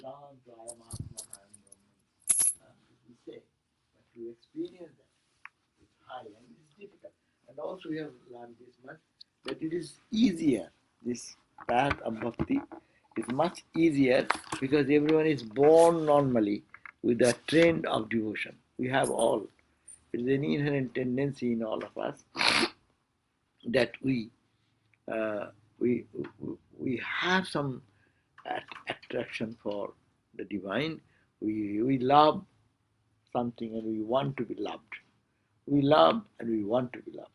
I am Atma, I am Brahman. We say, but to experience that, it's high and it's difficult. And also we have learned this much, that it is easier, this path of bhakti is much easier because everyone is born normally with a trend of devotion. We have all. It is an inherent tendency in all of us that uh, we we have some attraction for the divine. We love something and we want to be loved. We love and we want to be loved.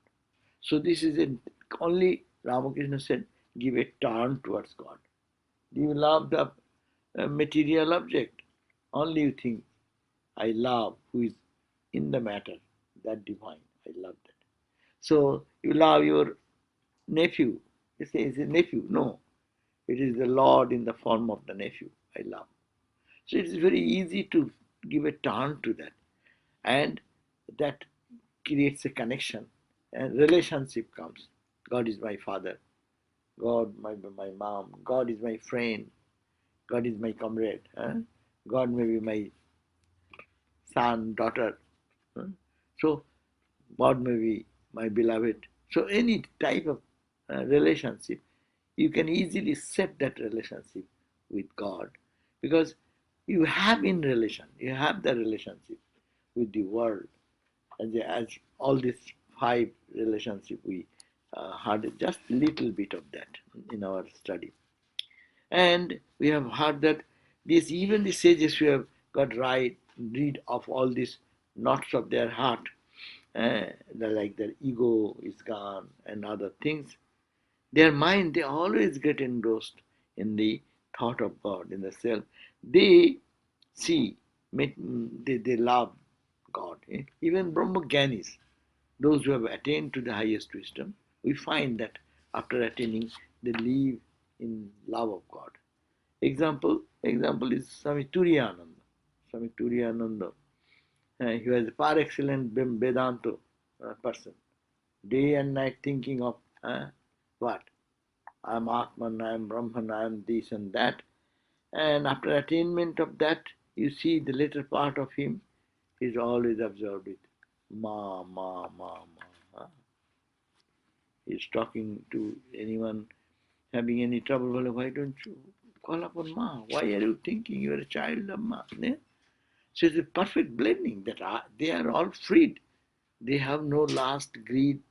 So this is it. Only Ramakrishna said, give a turn towards God. Do you love the material object? Only you think, I love who is in the matter, that divine. I love that. So you love your nephew. You say, it's a nephew. No, it is the Lord in the form of the nephew. I love. So it is very easy to give a turn to that. And that creates a connection. And relationship comes. God is my father. God, my mom. God is my friend. God is my comrade. God may be my son, daughter. So God may be my beloved. So any type of relationship, you can easily set that relationship with God because you have you have the relationship with the world. As all these five relationship, we heard just little bit of that in our study. And we have heard that even the sages who have got rid of all these knots of their heart, like their ego is gone and other things, their mind, they always get engrossed in the thought of God, in the self. They see, they love God. Even Brahmagyanis, those who have attained to the highest wisdom, we find that after attaining, they live in love of God. Example is Swami Turiyananda. Swami Turiyananda, he was a par excellence Vedanta person. Day and night thinking of what? I am Atman, I am Brahman, I am this and that. And after attainment of that, you see the later part of him is always absorbed with Ma, Ma, Ma, Ma. He's talking to anyone having any trouble. Well, why don't you call upon Ma? Why are you thinking you are a child of Ma? Yeah? So it's a perfect blending that they are all freed. They have no last greed,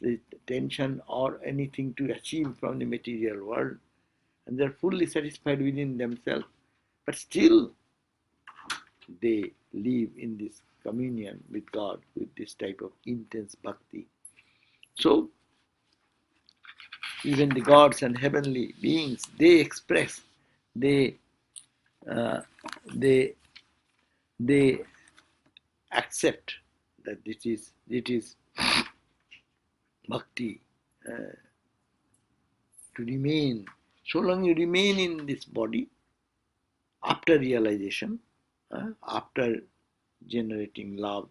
the tension or anything to achieve from the material world. And they're fully satisfied within themselves. But still, they live in this communion with God with this type of intense bhakti. So, even the gods and heavenly beings, they express, they, uh, they, they accept that it is bhakti to remain. So long you remain in this body, after realization, after generating love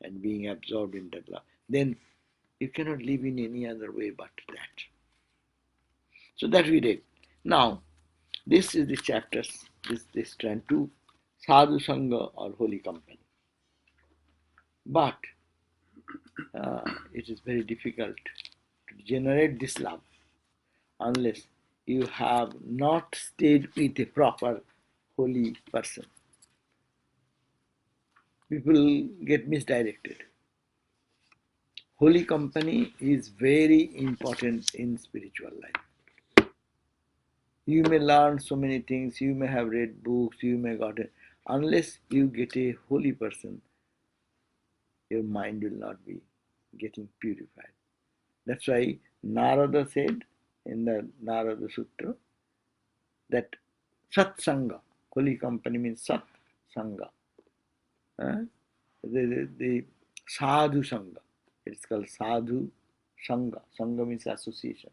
and being absorbed in that love, then you cannot live in any other way but that. So that we did. Now, this is the chapters, this trend to sadhu sangha or holy company. But it is very difficult to generate this love unless you have not stayed with a proper holy person. People get misdirected. Holy company is very important in spiritual life. You may learn so many things, you may have read books, you may got it. Unless you get a holy person, your mind will not be getting purified. That's why Narada said in the Narada Sutra that Satsanga, holy company means Sat Sangha. The Sadhu Sangha, it's called Sadhu Sangha. Sangha means association.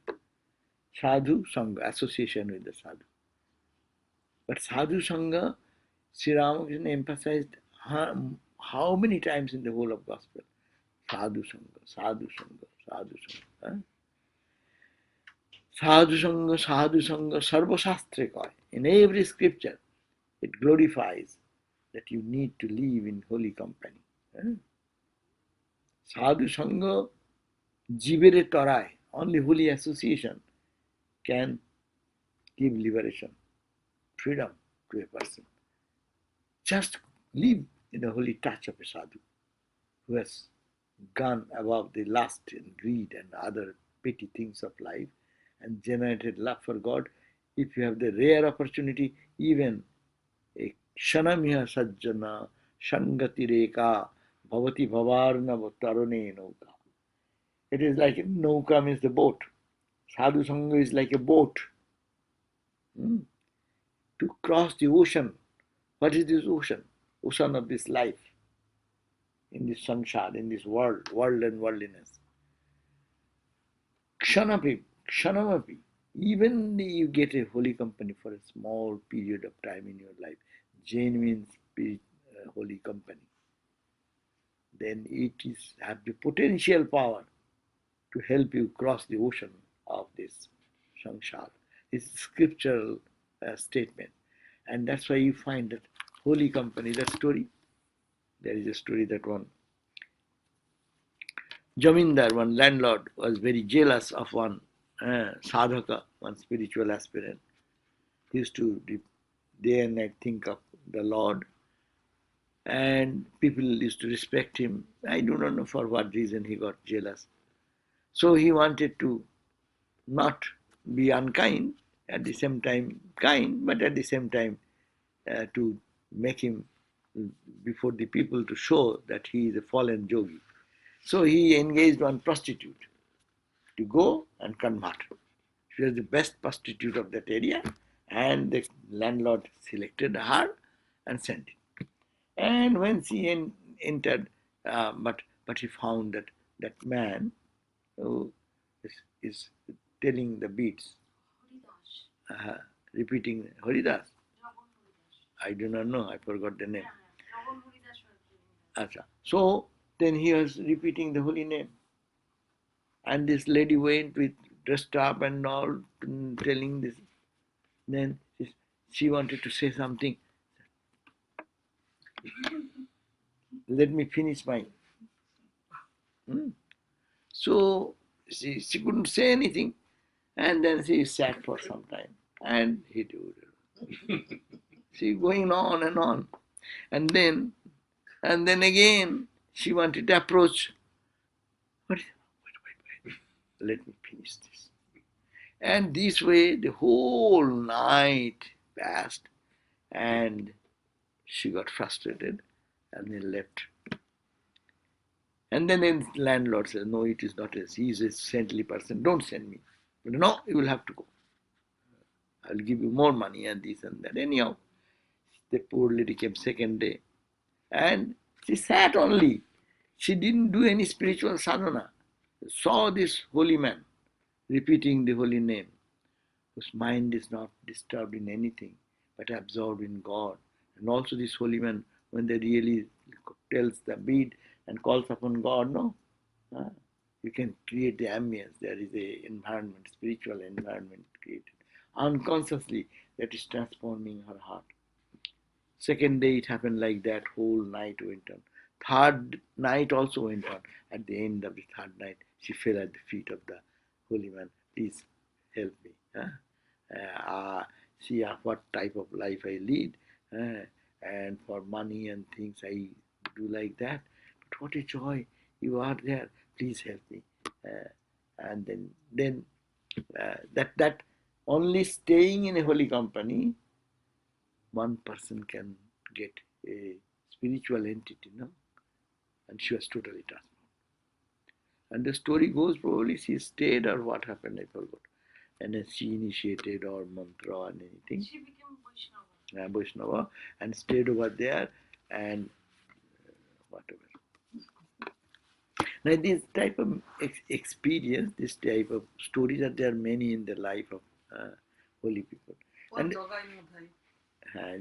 Sadhu Sangha, association with the Sadhu. But Sadhu Sangha, Sri Ramakrishna emphasized how many times in the whole of Gospel? Sadhu Sangha, Sadhu Sangha, Sadhu Sangha. Sadhu Sangha, Sadhu Sangha, Sarva Shastre koi. In every scripture, It glorifies that you need to live in holy company. Sadhu Sangha Jivere Tarai, only holy association can give liberation, freedom to a person. Just live in the holy touch of a sadhu who has gone above the lust and greed and other petty things of life and generated love for God. If you have the rare opportunity, even a kshanamiha sajjana shangati reka bhavati bhavarna tarone nauka. It is like nauka means the boat. Sadhu Sangha is like a boat. To cross the ocean. What is this ocean? Ocean of this life. In this samsara, in this world and worldliness. Kshanamapi. Even you get a holy company for a small period of time in your life, genuine spirit, holy company, then it is have the potential power to help you cross the ocean of this samsara. It's a scriptural statement. And that's why you find that holy company, that story, there is a story that one Jamindar, one landlord, was very jealous of one sadhaka, one spiritual aspirant. He used to day and night think of the Lord, and people used to respect him. I do not know for what reason he got jealous. So he wanted to not be unkind, at the same time kind, but at the same time to make him before the people to show that he is a fallen yogi. So he engaged one prostitute to go and convert. She was the best prostitute of that area, and the landlord selected her and sent it. And when she entered, but he found that that man who is telling the beats, repeating Haridas. I do not know, I forgot the name. So then he was repeating the holy name. And this lady went with dressed up and all, telling this. Then she wanted to say something. Let me finish my. So she couldn't say anything. And then she sat for some time. And he do. She going on and on. And then again, she wanted to approach. Wait. Let me finish this. And this way, the whole night passed, and she got frustrated and then left. And then the landlord said, no, it is not he is a saintly person, don't send me. But no, you will have to go. I'll give you more money and this and that. Anyhow, the poor lady came second day, and she sat only. She didn't do any spiritual sadhana. Saw this holy man repeating the holy name, whose mind is not disturbed in anything, but absorbed in God. And also this holy man, when they really tells the bead and calls upon God, no? You can create the ambience. There is a environment, spiritual environment created. Unconsciously, that is transforming her heart. Second day it happened like that, whole night went on. Third night also went on. At the end of the third night, she fell at the feet of the holy man. Please help me. See what type of life I lead. And for money and things I do like that. But what a joy, you are there. Please help me. And then that only staying in a holy company, one person can get a spiritual entity, no? And she was totally transformed. And the story goes, probably she stayed or what happened, I forgot. And then she initiated or mantra or anything. She became Vaishnava. Vaishnava, and stayed over there and whatever. Now this type of experience, this type of stories, are there many in the life of holy people. And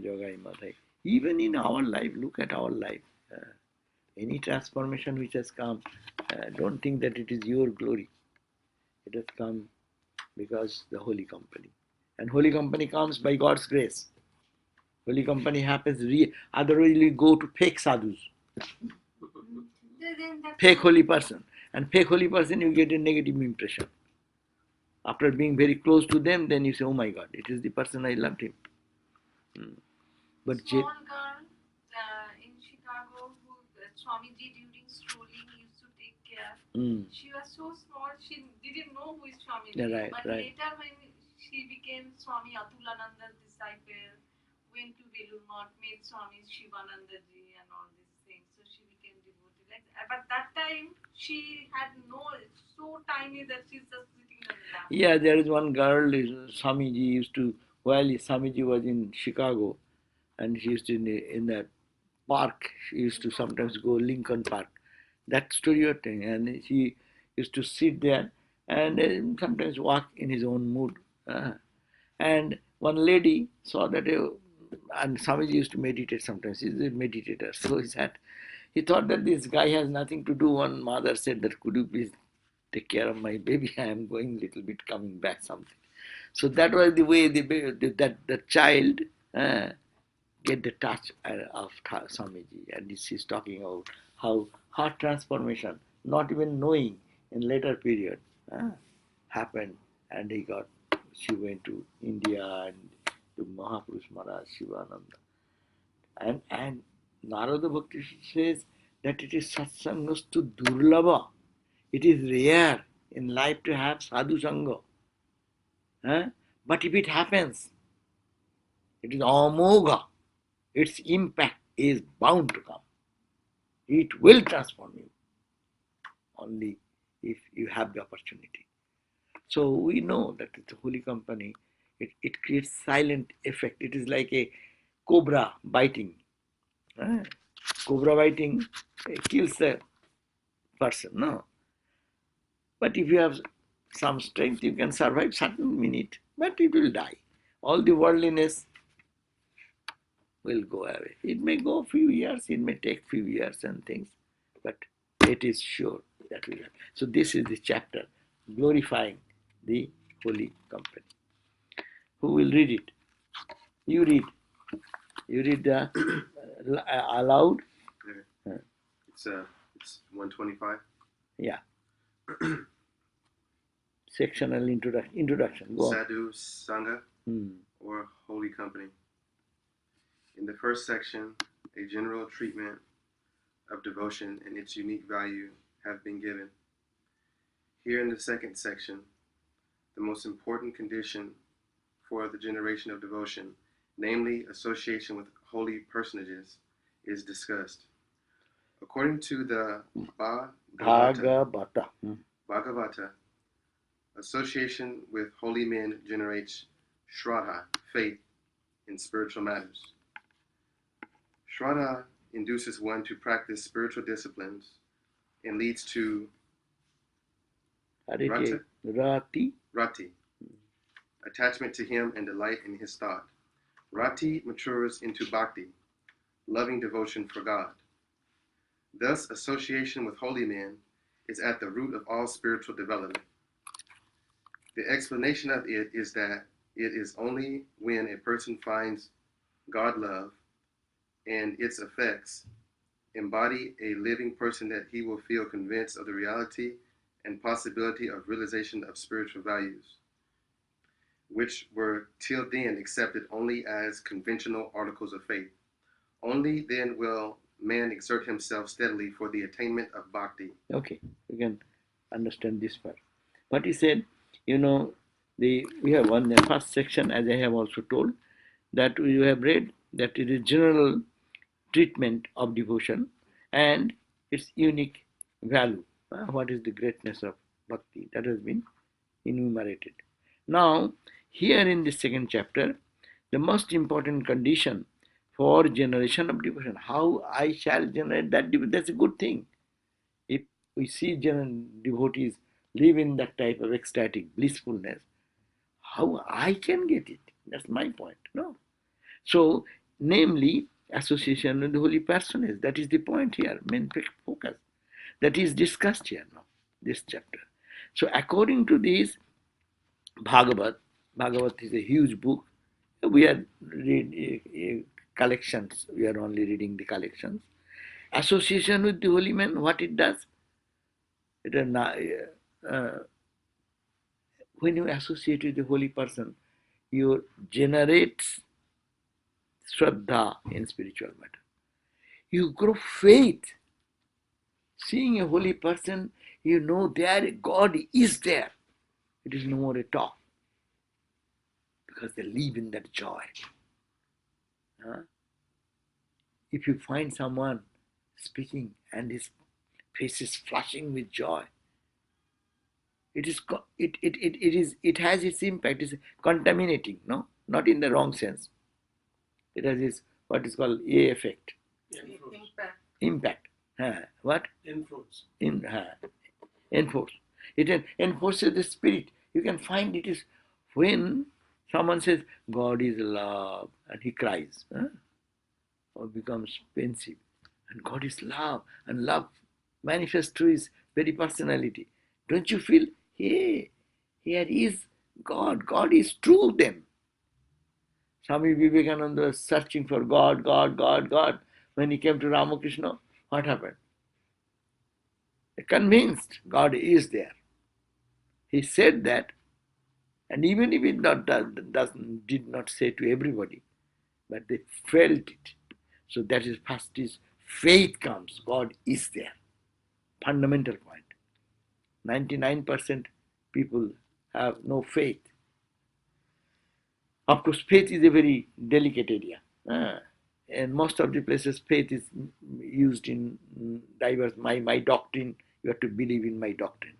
Jogai Madhai. Even in our life, look at our life. Any transformation which has come, don't think that it is your glory. It has come because the holy company. And holy company comes by God's grace. Holy company happens, otherwise we go to fake sadhus, fake holy person. And fake holy person, you get a negative impression. After being very close to them, then you say, oh my God, it is the person I loved him. But Small girl in Chicago who Swamiji during strolling used to take care. She was so small, she didn't know who is Swamiji. Yeah, right, but right. later when she became Swami Atulananda's disciple, went to Velur Math, met Swami Shivanandaji and all these things. So she became devotee. But that time she had no, so tiny that she's just sitting on the lap. Yeah, there is one girl, Swamiji used to, while Swamiji was in Chicago, and she used to in that park, she used to sometimes go Lincoln Park. That story you're telling, and she used to sit there and sometimes walk in his own mood. And one lady saw that, and Swamiji used to meditate sometimes. He's a meditator. So he thought that this guy has nothing to do. One mother said that, could you please take care of my baby? I am going little bit, coming back something. So that was the way that the child get the touch of Swamiji. And she's talking about how heart transformation, not even knowing in later period, happened. And she went to India and to Mahapurush Maharaj, Shivananda. And Narada Bhakti says that it is satsangastu durlava. It is rare in life to have sadhu sangha. But if it happens, it is amogha. Its impact is bound to come. It will transform you only if you have the opportunity. So we know that it's a holy company. It creates silent effect. It is like a cobra biting. Cobra biting kills the person, no. But if you have some strength, you can survive certain minute, but it will die. All the worldliness will go away. It may go a few years, it may take few years and things, but it is sure that will happen. So this is the chapter glorifying the holy company. Who will read it? You read. You read aloud. Okay. It's 125. Yeah. Sectional introduction. Go on. Sadhu Sangha or Holy Company. In the first section, a general treatment of devotion and its unique value have been given. Here in the second section, the most important condition for the generation of devotion, namely association with holy personages, is discussed. According to the Bhagavata, association with holy men generates Shraddha, faith in spiritual matters. Shraddha induces one to practice spiritual disciplines and leads to Rati, attachment to him and delight in his thought. Rati matures into Bhakti, loving devotion for God. Thus, association with holy men is at the root of all spiritual development. The explanation of it is that it is only when a person finds God love and its effects embody a living person that he will feel convinced of the reality and possibility of realization of spiritual values, which were till then accepted only as conventional articles of faith. Only then will man exert himself steadily for the attainment of bhakti. Okay, you can understand this part. But he said, we have one the first section, as I have also told, that you have read that it is general treatment of devotion and its unique value. What is the greatness of bhakti? That has been enumerated. Now, here in the second chapter, the most important condition for generation of devotion, how I shall generate that devotion, that's a good thing. If we see devotees live in that type of ecstatic blissfulness, how I can get it? That's my point. No. So, namely, association with the holy personage. That is the point here, main focus. That is discussed here now, this chapter. So, according to this, Bhagavat is a huge book. We are collections. We are only reading the collections. Association with the holy man, what it does? It, when you associate with the holy person, you generate Shraddha in spiritual matter. You grow faith. Seeing a holy person, you know there God is there. It is no more a talk because they live in that joy. If you find someone speaking and his face is flushing with joy, it has its impact. It's contaminating, no, not in the wrong sense. It has its what is called A effect. Impact. What? Influence. Enforce. It enforces the spirit. You can find it is when someone says God is love and he cries, or becomes pensive, and God is love, and love manifests through his very personality. Don't you feel, hey, here is God. God is true then. Swami Vivekananda was searching for God, God, God, God. When he came to Ramakrishna, what happened? Convinced God is there. He said that, and even if it did not say to everybody, but they felt it. So that is first is faith comes. God is there. Fundamental point. 99% people have no faith. Of course, faith is a very delicate area. And most of the places, faith is used in diverse. My doctrine, you have to believe in my doctrine.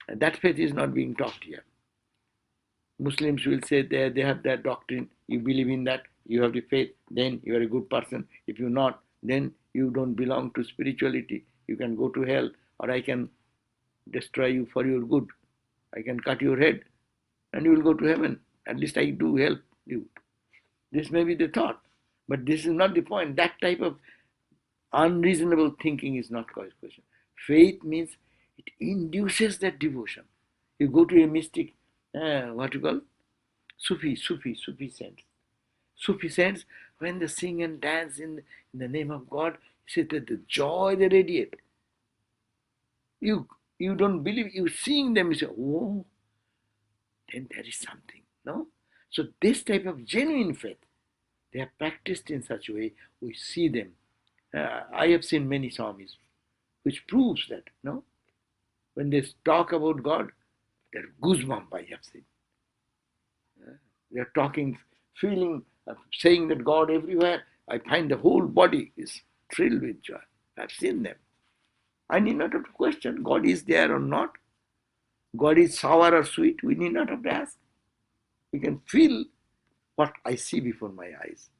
And that faith is not being taught here. Muslims will say they have that doctrine, you believe in that, you have the faith, then you are a good person. If you're not, then you don't belong to spirituality. You can go to hell, or I can destroy you for your good. I can cut your head and you will go to heaven. At least I do help you. This may be the thought, but this is not the point. That type of unreasonable thinking is not question. Faith means it induces that devotion. You go to a mystic, what you call? Sufi saints. Sufi saints, when they sing and dance in the name of God, you see that the joy they radiate. You don't believe, you seeing them, you say, oh, then there is something, no? So this type of genuine faith, they are practiced in such a way, we see them. I have seen many Swamis, which proves that, no? When they talk about God, they're goosebumps, I have seen. They're talking, feeling, saying that God everywhere. I find the whole body is thrilled with joy. I've seen them. I need not have to question God is there or not. God is sour or sweet. We need not have to ask. We can feel what I see before my eyes.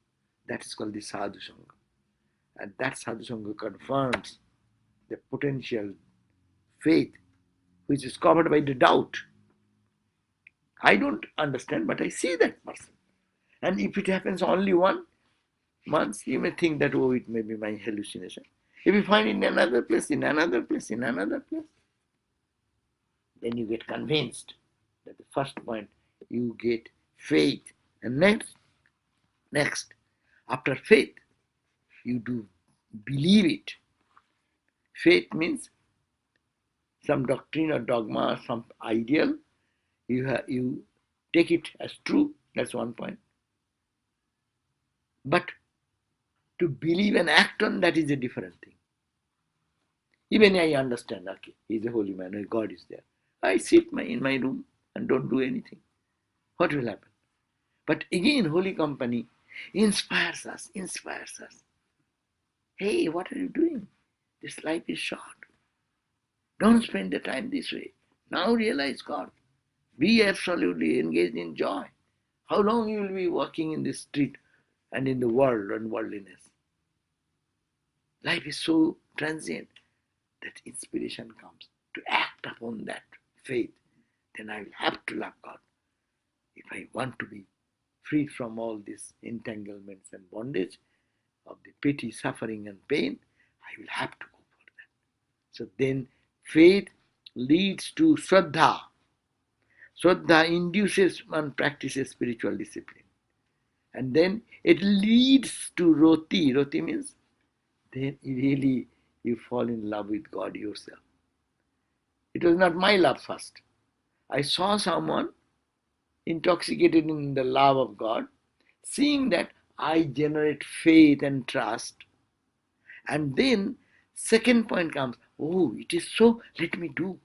That is called the Sadhu Sangha. And that Sadhu Sangha confirms the potential faith which is covered by the doubt. I don't understand, but I see that person. And if it happens only once, you may think that, oh, it may be my hallucination. If you find it in another place, in another place, in another place, then you get convinced. That the first point, you get faith. And next, after faith, you do believe it. Faith means some doctrine or dogma or some ideal. You take it as true. That's one point. But to believe and act on that is a different thing. Even I understand, okay, he's a holy man, God is there. I sit in my room and don't do anything. What will happen? But again, holy company inspires us. Hey, what are you doing? This life is short. Don't spend the time this way. Now realize God. Be absolutely engaged in joy. How long you will be walking in the street and in the world and worldliness? Life is so transient that inspiration comes to act upon that faith. Then I will have to love God. If I want to be free from all these entanglements and bondage of the pity, suffering and pain, I will have to go for that. So then faith leads to Shraddha. Shraddha induces one practices spiritual discipline. And then it leads to roti. Roti means then really you fall in love with God yourself. It was not my love first. I saw someone intoxicated in the love of God, seeing that I generate faith and trust. And then second point comes, oh, it is so, let me do.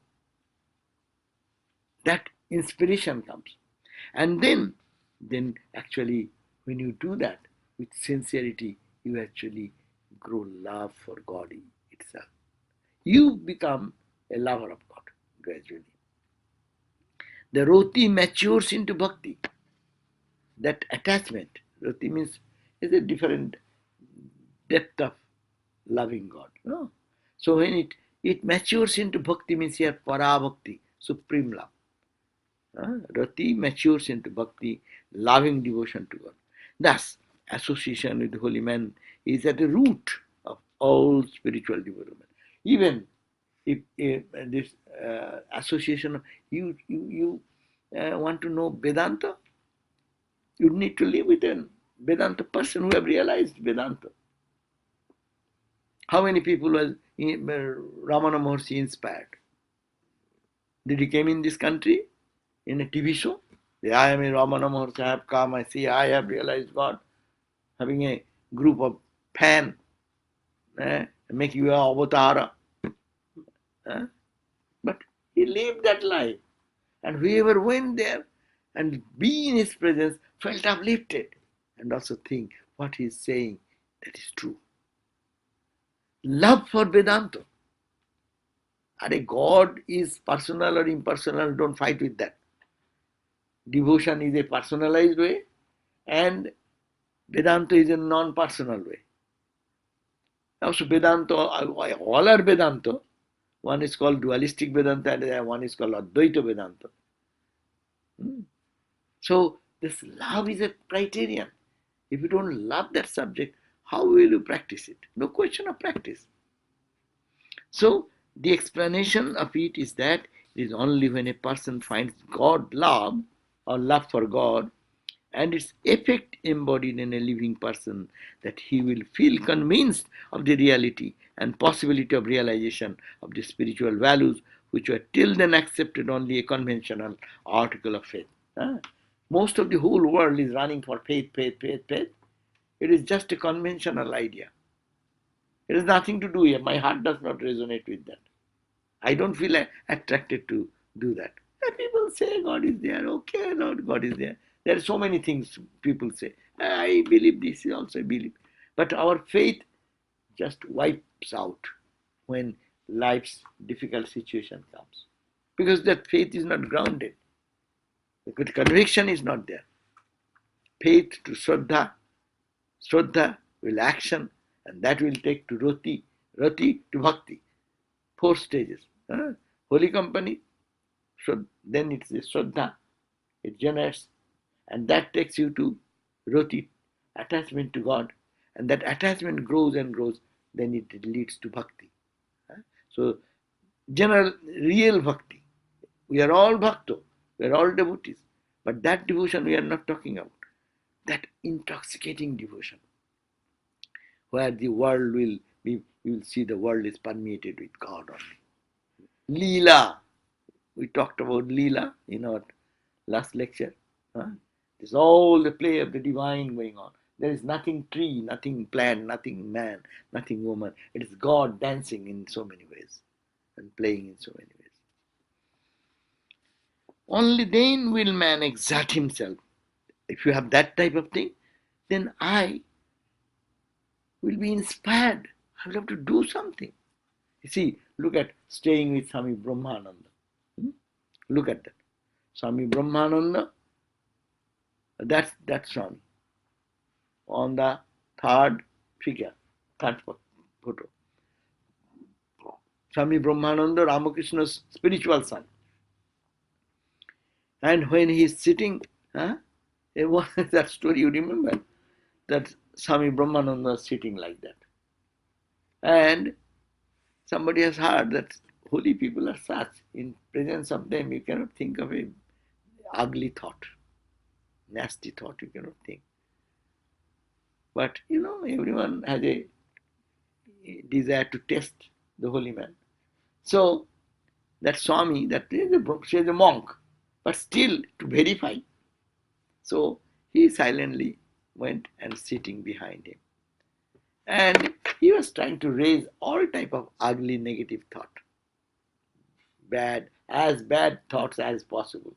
That inspiration comes. And then actually when you do that with sincerity, you actually grow love for God itself. You become a lover of God gradually. The roti matures into bhakti. That attachment, roti means is a different depth of loving God. No? So when it matures into bhakti means here para bhakti, supreme love. Rati matures into bhakti, loving devotion to God. Thus, association with holy man is at the root of all spiritual development. Even if this association, you want to know Vedanta, you need to live with a Vedanta person who have realized Vedanta. How many people was Ramana Maharshi inspired? Did he came in this country in a TV show? I am a Ramana Maharshi, I have come, I see, I have realized God. Having a group of fan, make you a avatara. But he lived that life. And whoever went there and be in his presence felt uplifted and also think what he is saying, that is true. Love for Vedanta. And God is personal or impersonal, don't fight with that. Devotion is a personalized way and Vedanta is a non-personal way. Also Vedanta, all are Vedanta. One is called dualistic Vedanta and one is called Advaita Vedanta. So this love is a criterion. If you don't love that subject, how will you practice it? No question of practice. So the explanation of it is that it is only when a person finds God love or love for God and its effect embodied in a living person that he will feel convinced of the reality and possibility of realization of the spiritual values which were till then accepted only a conventional article of faith. Most of the whole world is running for faith, faith, faith, faith. It is just a conventional idea. It has nothing to do here. My heart does not resonate with that. I don't feel attracted to do that. And people say God is there. Okay, Lord, God is there. There are so many things people say. I believe this, I also believe. But our faith just wipes out when life's difficult situation comes. Because that faith is not grounded. The conviction is not there. Faith to Shraddha will action, and that will take to Rati, Rati to Bhakti. 4 stages. Holy company, then it's a Shraddha, it generates, and that takes you to Rati, attachment to God, and that attachment grows and grows, then it leads to Bhakti. So, general, real Bhakti. We are all Bhakto, we are all devotees, but that devotion we are not talking about. That intoxicating devotion, where the world will be, you will see the world is permeated with God only. Leela, we talked about Leela in our last lecture. There's all the play of the divine going on. There is nothing tree, nothing plant, nothing man, nothing woman. It is God dancing in so many ways and playing in so many ways. Only then will man exert himself. If you have that type of thing, then I will be inspired. I will have to do something. You see, look at staying with Swami Brahmananda. Look at that. Swami Brahmananda, that's Swami. On the third figure, third photo. Swami Brahmananda, Ramakrishna's spiritual son. And when he is sitting, that story you remember, that Swami Brahmananda is sitting like that. And somebody has heard that holy people are such. In presence of them, you cannot think of a ugly thought, nasty thought you cannot think. But everyone has a desire to test the holy man. So that Swami, she is a monk, but still to verify. So he silently went and sitting behind him. And he was trying to raise all type of ugly negative thought. Bad thoughts as possible.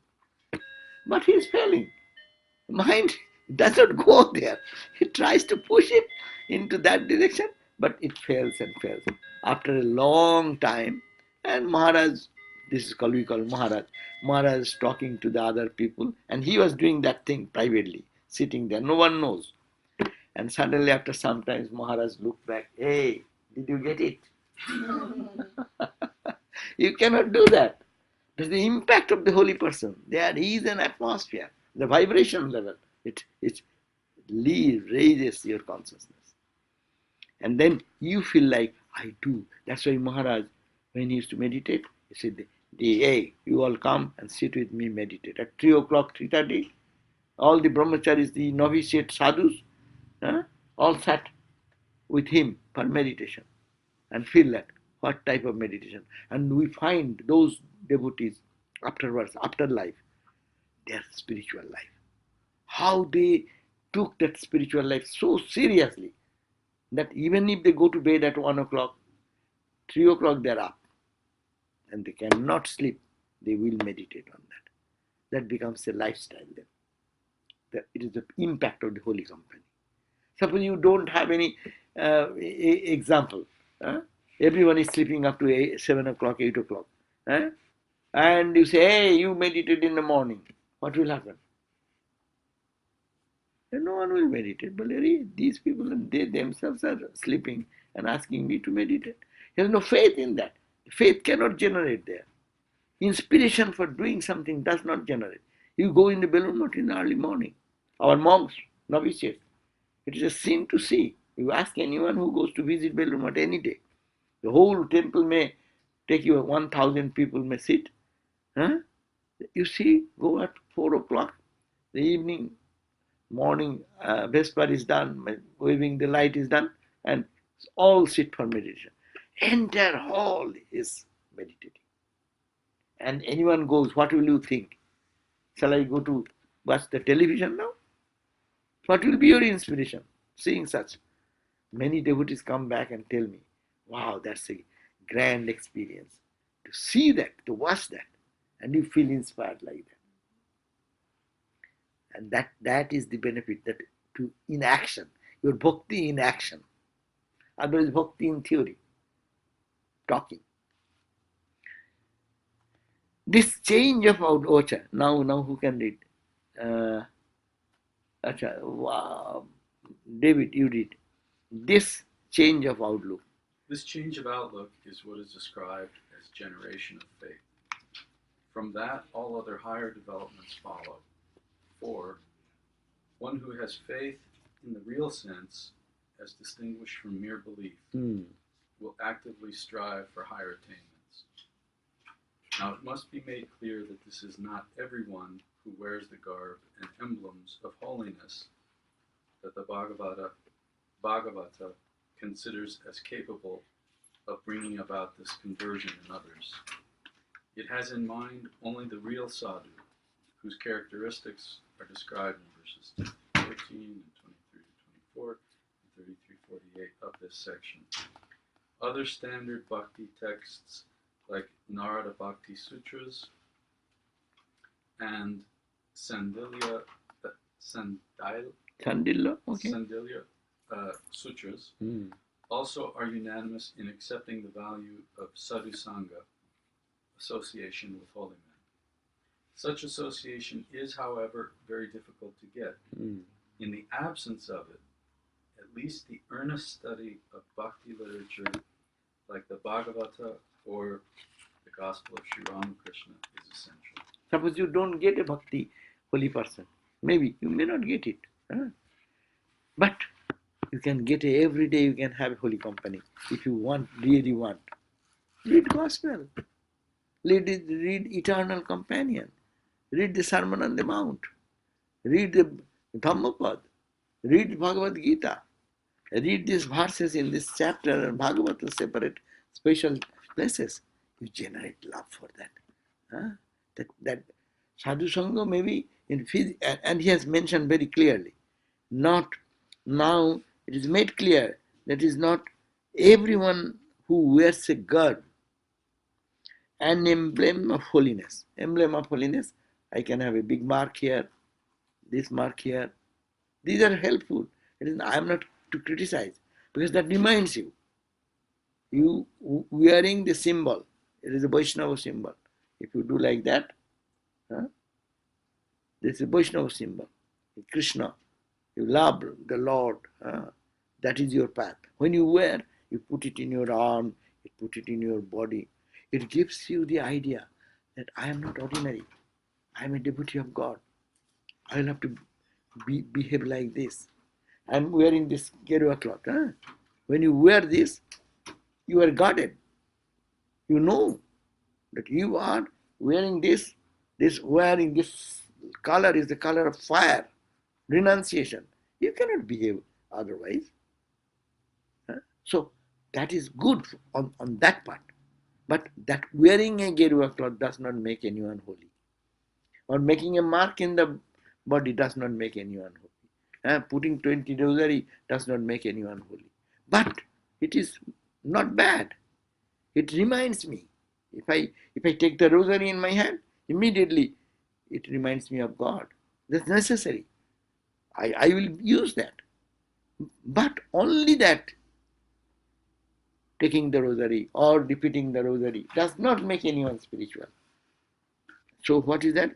But he is failing. Mind does not go there. He tries to push it into that direction, but it fails and fails. After a long time, and Maharaj, this is called, we call Maharaj, Maharaj is talking to the other people, and he was doing that thing privately, sitting there. No one knows. And suddenly, after some time, Maharaj looked back. Hey, did you get it? You cannot do that. That's the impact of the holy person. There is an atmosphere, the vibration level. It raises your consciousness. And then you feel like, I do. That's why Maharaj, when he used to meditate, he said, hey, you all come and sit with me, meditate. At 3 o'clock, 3:30, all the brahmacharis, the novitiate sadhus, all sat with him for meditation and feel that what type of meditation. And we find those devotees afterwards, after life, their spiritual life. How they took that spiritual life so seriously that even if they go to bed at 1 o'clock, 3 o'clock they're up and they cannot sleep, they will meditate on that. That becomes a lifestyle then. It is the impact of the holy company. Suppose you don't have any example. Everyone is sleeping up to 7 o'clock, 8 o'clock. And you say, hey, you meditate in the morning. What will happen? And no one will meditate. But these people, they themselves are sleeping and asking me to meditate. There is no faith in that. Faith cannot generate there. Inspiration for doing something does not generate. You go in the balloon not in the early morning. Our monks, novitiates, it is a sin to see. You ask anyone who goes to visit Belur Math any day. The whole temple may take you 1,000 people may sit. You see, go at 4 o'clock, the evening, morning, Vesper is done, waving the light is done, and all sit for meditation. Entire hall is meditating. And anyone goes, what will you think? Shall I go to watch the television now? What will be your inspiration seeing such? Many devotees come back and tell me, wow, that's a grand experience. To see that, to watch that, and you feel inspired like that. And that is the benefit, that to in action, your bhakti in action. Otherwise bhakti in theory, talking. This change of outlook, now who can read? Wow. David, you read. This change of outlook. This change of outlook is what is described as generation of faith. From that, all other higher developments follow. For one who has faith in the real sense, as distinguished from mere belief, will actively strive for higher attainments. Now, it must be made clear that this is not everyone who wears the garb and emblems of holiness that the Bhagavata considers as capable of bringing about this conversion in others. It has in mind only the real sadhu, whose characteristics are described in verses 14 and 23 to 24 and 33 48 of this section. Other standard bhakti texts like Narada Bhakti Sutras and Sandilya Sutras also are unanimous in accepting the value of sadhu sangha, association with holy men. Such association is, however, very difficult to get. In the absence of it, at least the earnest study of bhakti literature like the Bhagavata or the Gospel of Sri Ramakrishna is essential. Suppose you don't get a bhakti holy person, maybe you may not get it, but you can get every day. You can have holy company if you really want. Read Gospel, read Eternal Companion, read the Sermon on the Mount, read the Dhammapad, read Bhagavad Gita, Read these verses in this chapter and Bhagavata, separate special places. You generate love for that. Huh? That Sadhu Sangha maybe in and he has mentioned very clearly, not now it is made clear that is not everyone who wears a garb, an emblem of holiness. Emblem of holiness, I can have a big mark here, this mark here. These are helpful. I am not to criticize because that reminds you. You wearing the symbol. It is a Vaishnava symbol. If you do like that, huh, this is a Vaishnava symbol. Krishna, you love the Lord. That is your path. When you wear, you put it in your arm, you put it in your body. It gives you the idea that I am not ordinary. I am a devotee of God. I will have to behave like this. I am wearing this Gerua cloth. Huh? When you wear this, you are guarded. You know that you are wearing this wearing this color is the color of fire, renunciation. You cannot behave otherwise. Huh? So that is good on that part. But that wearing a Gerua cloth does not make anyone holy. Or making a mark in the body does not make anyone holy. Putting 20 rosary does not make anyone holy. But it is not bad. It reminds me. If I take the rosary in my hand, immediately it reminds me of God. That's necessary. I will use that. But only that taking the rosary or repeating the rosary does not make anyone spiritual. So what is that?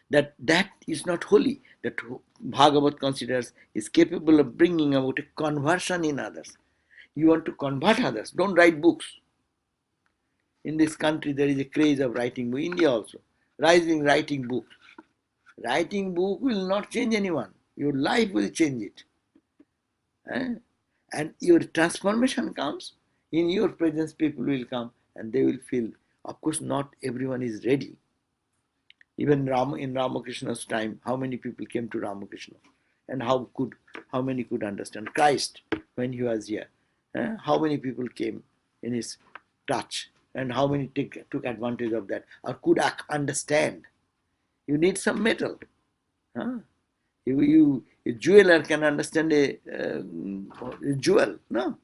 That is not holy. That Bhagavat considers is capable of bringing about a conversion in others. You want to convert others, don't write books. In this country there is a craze of writing book. India also. Writing books. Writing book will not change anyone. Your life will change it. And your transformation comes. In your presence people will come and they will feel. Of course not everyone is ready. Even in Ramakrishna's time, how many people came to Ramakrishna? And how many could understand Christ when he was here? How many people came in his touch? And how many took advantage of that or could understand? You need some metal. Huh? A jeweler can understand a jewel. No.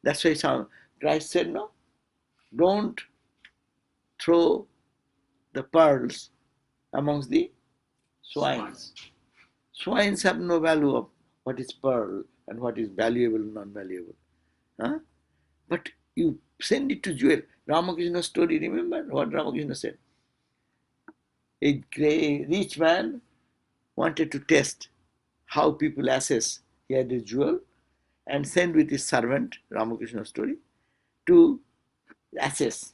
That's why Christ said, no, don't throw the pearls amongst the swines. Swines have no value of what is pearl and what is valuable and non-valuable. Huh? But you send it to jewel. Ramakrishna's story, remember what Ramakrishna said? A rich man wanted to test how people assess he had a jewel and sent with his servant, Ramakrishna's story, to assess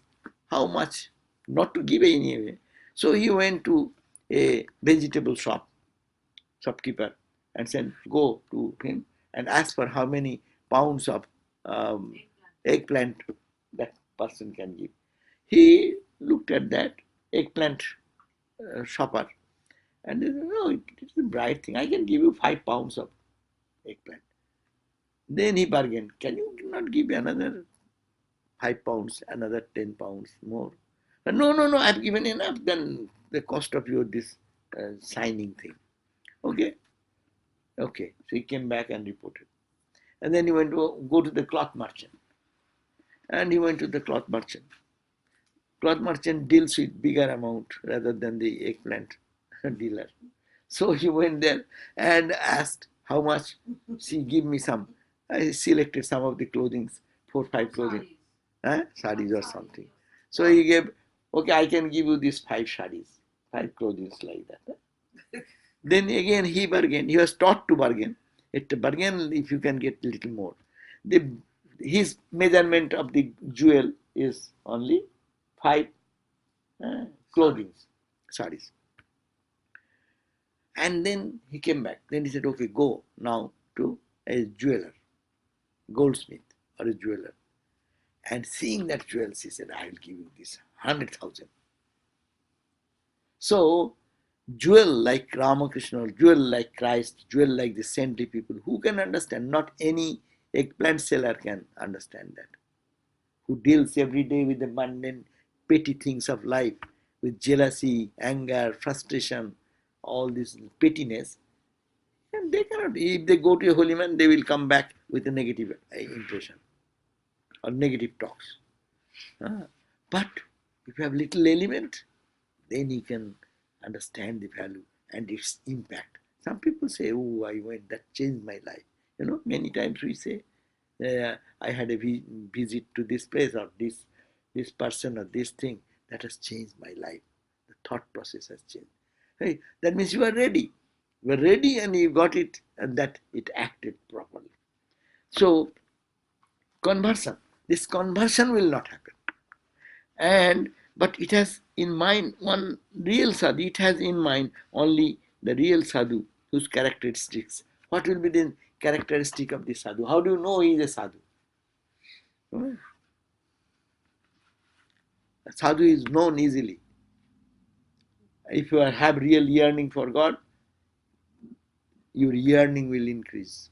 how much, not to give anyway. So he went to a vegetable shopkeeper, and said, go to him and ask for how many pounds of eggplant that person can give. He looked at that eggplant shopper and he said, no, it's a bright thing. I can give you 5 pounds of eggplant. Then he bargained, can you not give another 5 pounds, another 10 pounds more? But no, I've given enough. Then the cost of your this signing thing. Okay. So he came back and reported. And then he went to go to the cloth merchant. And he went to the cloth merchant. Cloth merchant deals with bigger amount rather than the eggplant dealer. So he went there and asked how much. She give me some. I selected some of the clothing, 4 or 5 clothing. Saris or something. So he gave, okay, I can give you these 5 saris, 5 clothing like that. Then again he bargained. He was taught to bargain. Bargain if you can get a little more. His measurement of the jewel is only 5 clothing, saris. And then he came back. Then he said, okay, go now to a jeweler, goldsmith or a jeweler. And seeing that jewels, he said, I will give you this 100,000. So jewel like Ramakrishna, or jewel like Christ, jewel like the saintly people. Who can understand? Not any eggplant seller can understand that. Who deals every day with the mundane, petty things of life, with jealousy, anger, frustration, all this pettiness. And they cannot, if they go to a holy man, they will come back with a negative impression or negative talks. But if you have little element, then you can understand the value and its impact. Some people say, oh, I went, that changed my life. Many times we say, I had a visit to this place, or this person, or this thing that has changed my life. The thought process has changed. Hey, that means you are ready. You are ready and you got it, and that it acted properly. So, conversion. This conversion will not happen. But it has in mind one real sadhu. It has in mind only the real sadhu, whose characteristics. What will be the characteristic of the sadhu? How do you know he is a sadhu? A sadhu is known easily. If you have real yearning for God, your yearning will increase.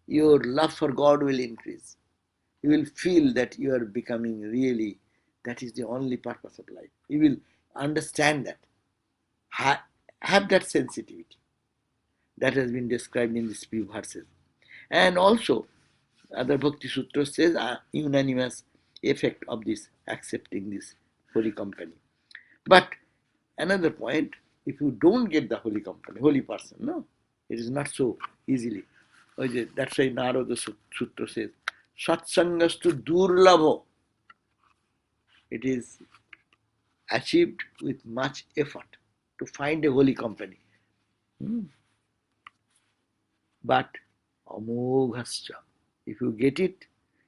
Your love for God will increase. You will feel that you are becoming really, that is the only purpose of life. You will understand that. Have that sensitivity. That has been described in these few verses. And also, other Bhakti Sutra says unanimous effect of this, accepting this holy company. But another point, if you don't get the holy company, holy person, no, it is not so easily. That's why Narada Sutra says, Satsangastu durlabho. It is achieved with much effort to find a holy company. But amoghascha, if you get it,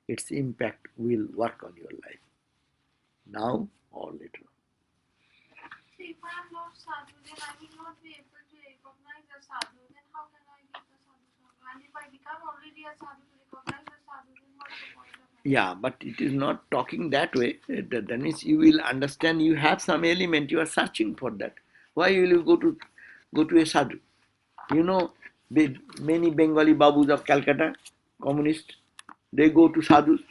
its impact will work on your life, now or later. So if I am not sadhu, then I will not be able to recognize a sadhu. Then how can I get the sadhu sangha? And if I become already a sadhu to recognize a sadhu, then what's the point of it? Yeah, but it is not talking that way. That means you will understand you have some element, you are searching for that. Why will you go to a sadhu? Many Bengali babus of Calcutta, communists, they go to sadhus.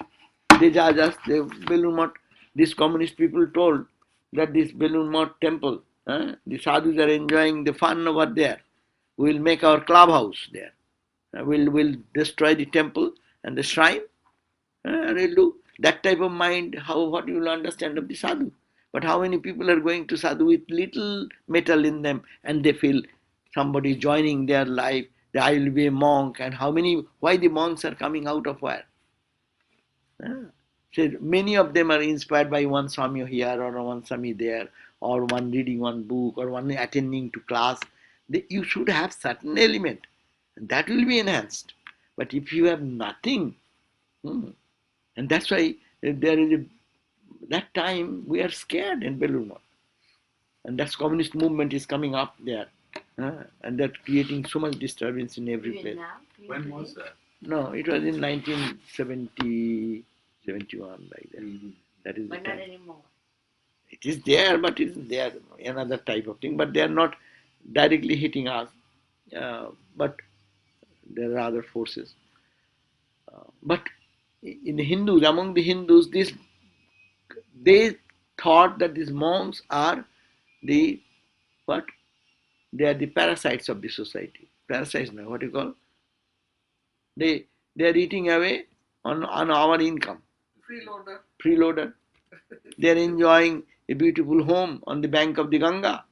They judge us. Balloon Math, these communist people told that this Balloon Math temple, the sadhus are enjoying the fun over there. We will make our clubhouse there. We'll destroy the temple and the shrine. We'll do that type of mind. What you will understand of the sadhu? But how many people are going to sadhu with little metal in them, and they feel somebody joining their life? That I will be a monk, and why the monks are coming out of where? So many of them are inspired by one Swami here or one Swami there, or one reading one book, or one attending to class. You should have certain element, and that will be enhanced. But if you have nothing, and that's why there is that time we are scared in Belur Math. And that's communist movement is coming up there. And that's creating so much disturbance in every place. When was that? No, it was in 1970, 71, like that. Mm-hmm. That is the But not time. anymore. It is there, but it is there, another type of thing. But they are not directly hitting us. But there are other forces. But in the Hindus, among the Hindus, they thought that these monks are the what? They are the parasites of the society. Parasites now, what do you call? They are eating away on our income. Freeloader. They are enjoying a beautiful home on the bank of the Ganga,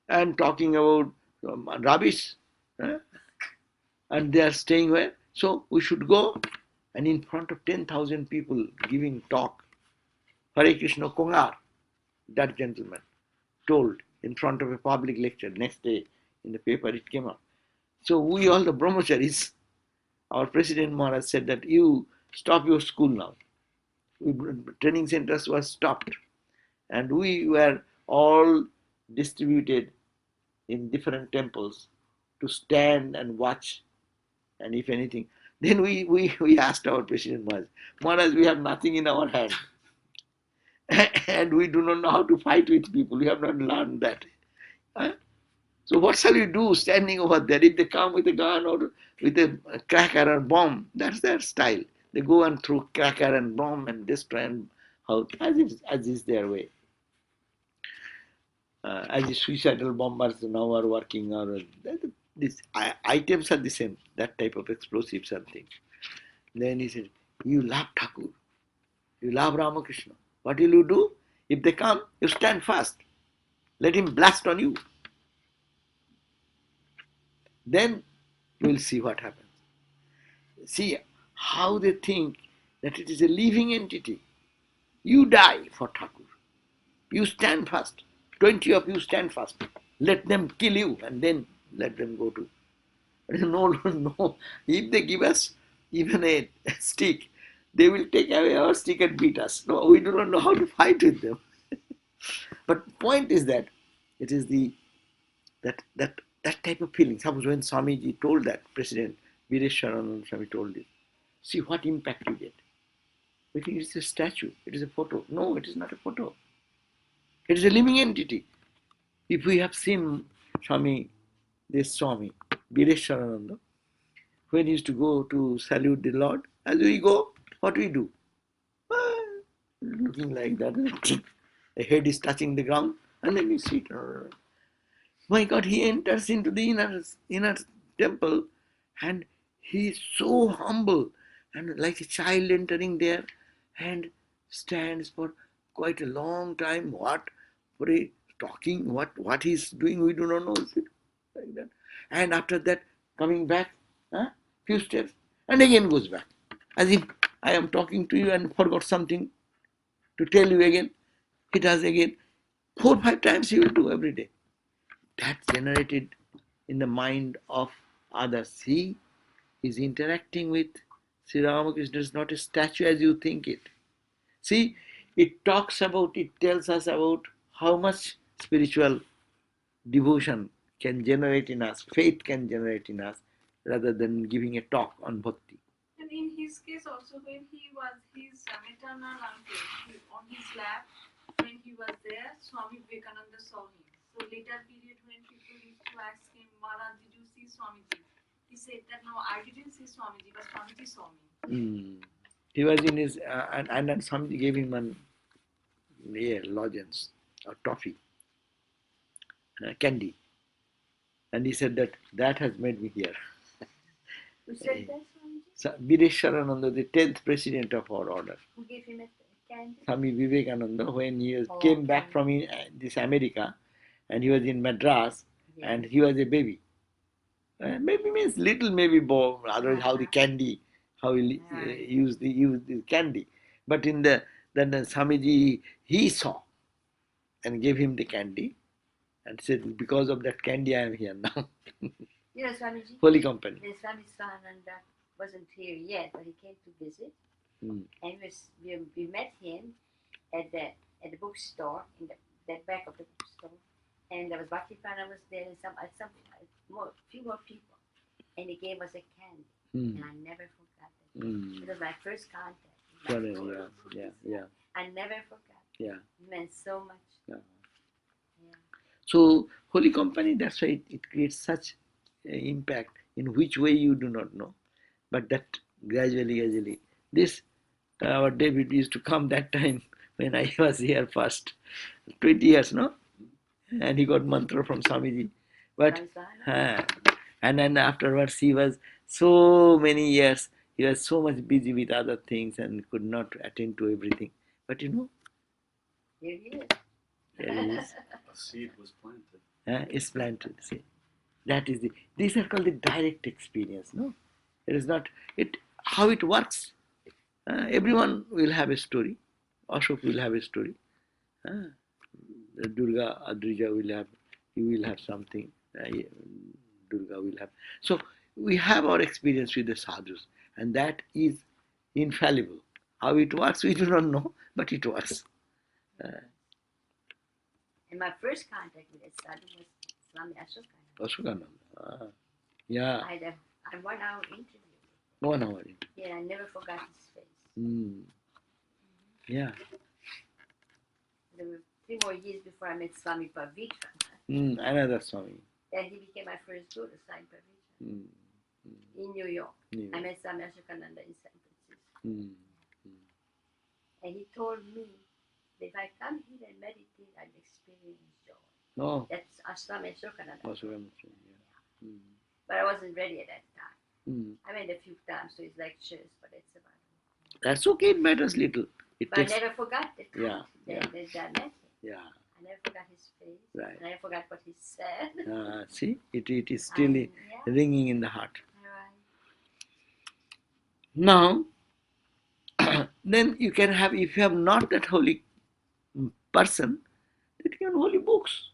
and talking about rubbish, and they are staying where? So we should go, and in front of 10,000 people giving talk, Hare Krishna Kongar, that gentleman told in front of a public lecture. Next day in the paper it came up. So we all the brahmacharis, our president Maharaj said that you stop your school now. Training centers were stopped, and we were all distributed in different temples to stand and watch, and if anything. Then we asked our president Maharaj, we have nothing in our hand. And we do not know how to fight with people. We have not learned that. Huh? So what shall we do standing over there? If they come with a gun or with a cracker or bomb, that's their style. They go and throw cracker and bomb and destroy and how as is their way. As the suicidal bombers now are working, or these items are the same. That type of explosives and things. Then he said, "You love Thakur, you love Ramakrishna. What will you do? If they come, you stand fast. Let him blast on you. Then you will see what happens." See how they think that it is a living entity. You die for Thakur. You stand fast. 20 of you stand fast. Let them kill you and then let them go to. No, no, no. If they give us even a stick, they will take away our stick and beat us. No, we do not know how to fight with them. But point is that it is the that type of feeling. Suppose when Swamiji told that, President Vireshwaranand Swami told it, see what impact you get. We think it's a statue, it is a photo. No, it is not a photo. It is a living entity. If we have seen this Swami, Vireshwarananda, when he used to go to salute the Lord, as we go, what we do? Looking like that, the head is touching the ground, and then we sit. My God, he enters into the inner temple, and he is so humble, and like a child entering there, and stands for quite a long time. What for a talking? What he's doing? We do not know. Like that, and after that, coming back, few steps, and again goes back, as if I am talking to you and forgot something to tell you again. He does again. 4-5 times he will do every day. That generated in the mind of others. He is interacting with Sri Ramakrishna. Is not a statue as you think it. See, it tells us about how much spiritual devotion can generate in us, faith can generate in us, rather than giving a talk on bhakti. And in his case also, when he was his maternal uncle on his lap, when he was there, Swami Vivekananda saw him. So later period when people used to ask him, Maharaj, did you see Swamiji? He said that no, I didn't see Swamiji, but Swamiji saw me. He was in his, and then Swamiji gave him an lozenge or toffee, candy. And he said that has made me here. Who said that, Swamiji? So, Vireshwarananda, the 10th president of our order. Who gave him a candy? Swami Vivekananda, when he came back from this America, and he was in Madras, and he was a baby. Maybe means little, maybe boy. Otherwise, how the candy, how he use the candy. But then the Swamiji, he saw and gave him the candy, and said, because of that candy, I am here now. Swamiji. Holy Company. The Swami Sarvadevananda wasn't here yet, but he came to visit, and we met him at the bookstore in that back of the bookstore, and there was Bhakti Ratnavali was there, and few more people, and he gave us a candy, and I never forgot that. It was my first contact. Yeah. I never forgot. Yeah. It meant so much. Yeah. So Holy Company, that's why it creates such impact. In which way you do not know, but that gradually, this our David used to come that time when I was here first, 20 years, no, and he got mantra from Swamiji, but and then afterwards he was so many years. He was so much busy with other things and could not attend to everything. But here he is. There he is. A seed was planted. It's planted. See, that is these are called the direct experience. No, it is not it. How it works. Everyone will have a story. Ashok will have a story. Durga, Adrija will have. You will have something. Durga will have. So we have our experience with the sadhus, and that is infallible. How it works, we do not know, but it works. And my first contact with the sadhu was Swami Ashokananda. Yeah. I had a 1 hour interview. 1 hour. Yeah, I never forgot his face. Yeah. There were 3 more years before I met Swami Pavitra. Another Swami. Then he became my first guru, Swami Pavitra, in New York. Yeah. I met Swami Ashokananda in San Francisco. Mm. And he told me that if I come here and meditate, I'll experience joy. Oh, That's Swami Ashokananda. also yeah. But I wasn't ready at that time. Mm. I went a few times to his lectures, but it's about it. That's okay, it matters little. It But I takes, never forgot the time Yeah, that I met him. yeah, I never forgot his face. right. I never forgot what he said. See, it is still Yeah. ringing in the heart. Right. Now, then you can have, if you have not that holy person, then you have holy books.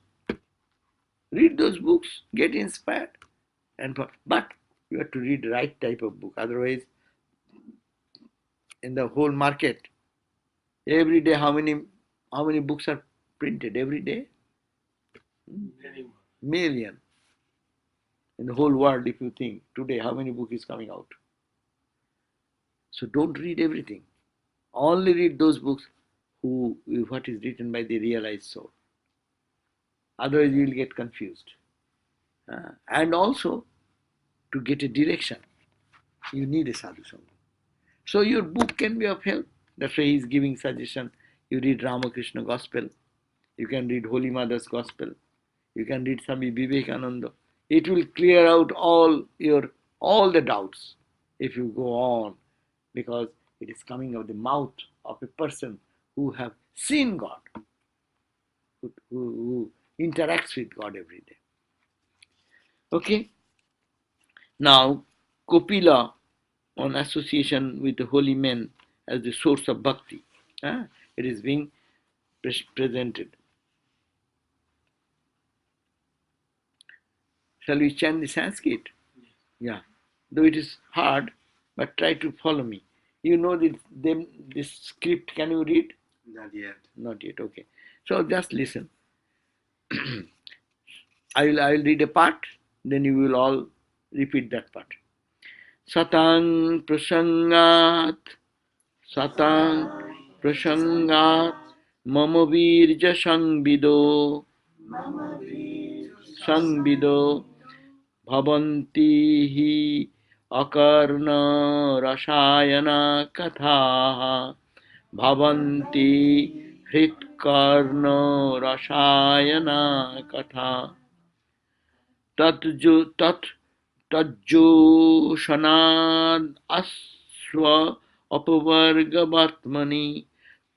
Read those books, get inspired. But you have to read the right type of book. Otherwise, in the whole market, every day how many books are printed every day? Million. In the whole world, if you think today how many books is coming out. So don't read everything. Only read those books what is written by the realized soul. Otherwise you will get confused. And also, to get a direction, you need a sadhu sangha. So your book can be of help. That's why he is giving suggestion. You read Ramakrishna Gospel. You can read Holy Mother's Gospel. You can read Swami Vivekananda. It will clear out all the doubts if you go on, because it is coming out of the mouth of a person who have seen God, who interacts with God every day. Okay? Now, Kopila, on association with the holy men as the source of bhakti, it is being presented. Shall we chant the Sanskrit? Yeah. Though it is hard, but try to follow me. You know this script, can you read? Not yet. Not yet, okay. So just listen. I will read a part, then you will all repeat that part. Satang prasangat mama virja sangvido bhavanti hi akarna rasayana katha bhavanti hritkarna rasayana katha tajjoshanaad asva apavargavatmani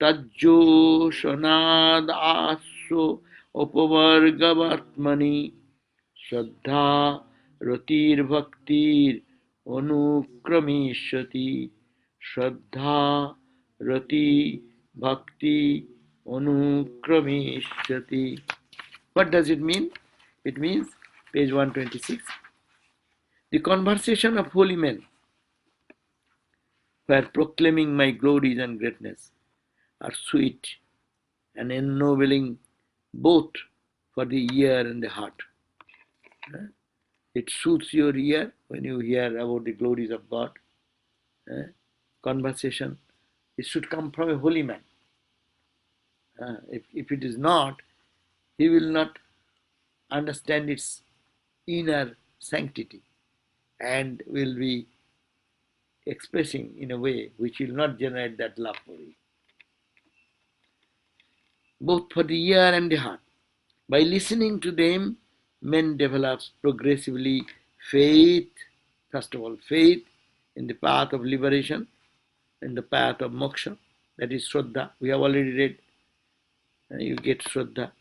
tajjoshanaad asva apavargavatmani Shraddha ratir bhaktir anukramishati Shraddha rati bhakti anukramishati. What does it mean? It means, page 126, the conversation of holy men who are proclaiming my glories and greatness are sweet and ennobling both for the ear and the heart. It soothes your ear when you hear about the glories of God. Conversation, it should come from a holy man. If it is not, he will not understand its inner sanctity and will be expressing in a way which will not generate that love for you. Both for the ear and the heart. By listening to them, men develop progressively faith, first of all, faith in the path of liberation, in the path of moksha, that is Shraddha. We have already read, you get Shraddha.